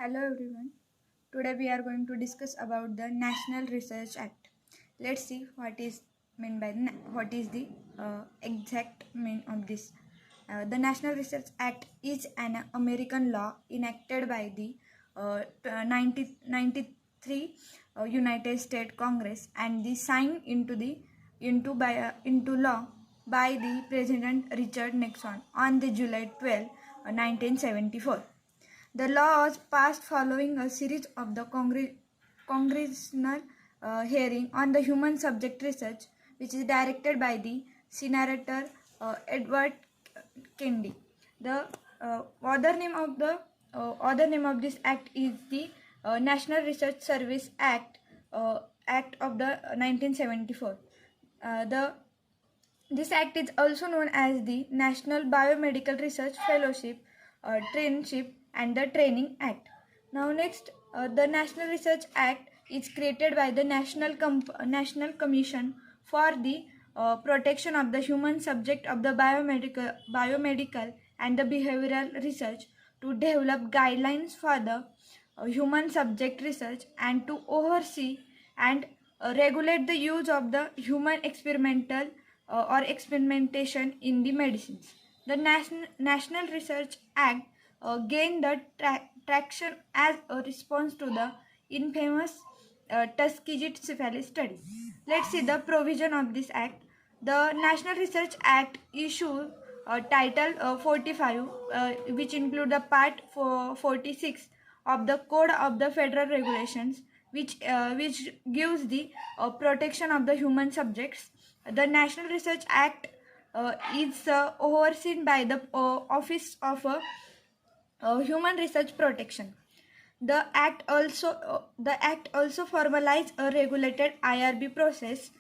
Hello everyone. Today we are going to discuss about the National Research Act. Let's see what is the exact mean of this. The National Research Act is an American law enacted by the 1993 United States Congress and the signed into law by the President Richard Nixon on the July 12, 1974. The law was passed following a series of the congressional hearing on the human subject research, which is directed by the Senator Edward Kennedy. The other name of this act is the National Research Service Act of the 1974. The This act is also known as the National Biomedical Research Fellowship, Trainship, and the Training Act. Now, next, the National Research Act is created by the National Commission for the Protection of the Human Subject of the Biomedical and the Behavioral Research to develop guidelines for the human subject research and to oversee and regulate the use of the human experimental or experimentation in the medicines. The National Research Act gained the traction as a response to the infamous Tuskegee syphilis study. Let's see the provision of this act. The National Research Act issued Title 45, which include the Part 46 of the Code of the Federal Regulations, which gives the protection of the human subjects. The National Research Act is overseen by the Office of Human Research Protection. The act also formalized a regulated IRB process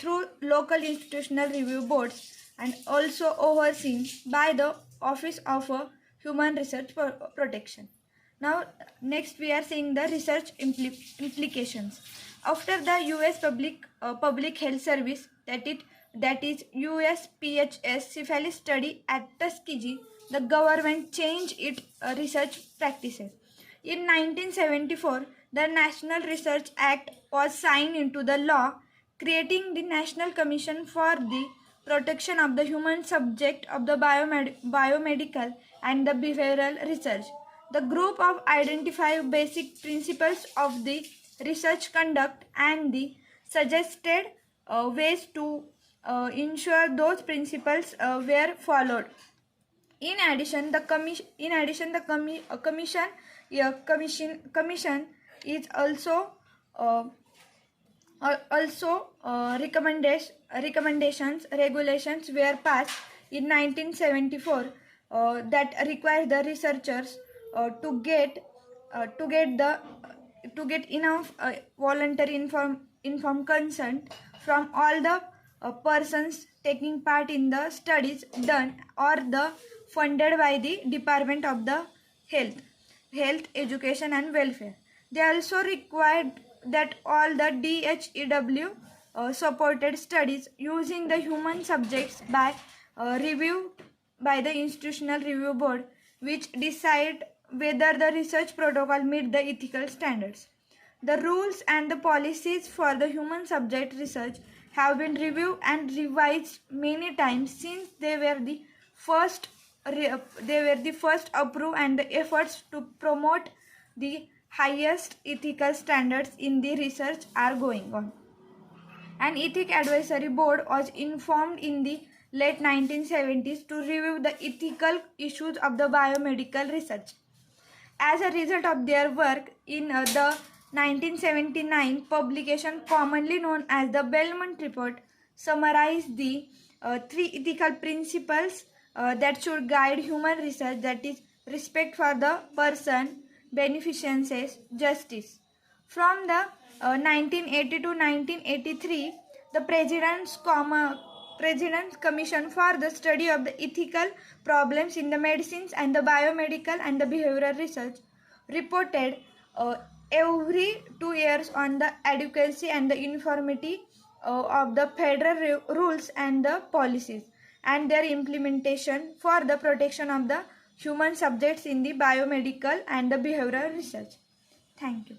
through local institutional review boards and also overseen by the Office of Human Research Protection. Now, next we are seeing the research implications. After the U.S. Public Health Service, that is USPHS syphilis study at Tuskegee, the government changed its research practices. In 1974, the National Research Act was signed into the law, creating the National Commission for the Protection of the Human Subject of the Biomedical and the Behavioral Research. The group of identify basic principles of the research conduct and the suggested ways to ensure those principles were followed. In addition, the commission is also regulations were passed in 1974 that require the researchers to get enough voluntary informed consent from all the persons taking part in the studies done or the funded by the Department of the Health, Education and Welfare. They also required that all the DHEW supported studies using the human subjects by review by the Institutional Review Board, which decide whether the research protocol meet the ethical standards. The rules and the policies for the human subject research have been reviewed and revised many times since they were the first approved, and the efforts to promote the highest ethical standards in the research are going on. An ethic advisory board was informed in the late 1970s to review the ethical issues of the biomedical research. As a result of their work in the 1979 publication commonly known as the Belmont Report summarized the three ethical principles that should guide human research, that is respect for the person, beneficence, justice. From the 1980 to 1983, the President's Commission for the Study of the Ethical Problems in the Medicines and the Biomedical and the Behavioral Research reported every 2 years on the adequacy and the uniformity of the federal rules and the policies and their implementation for the protection of the human subjects in the biomedical and the behavioral research. Thank you.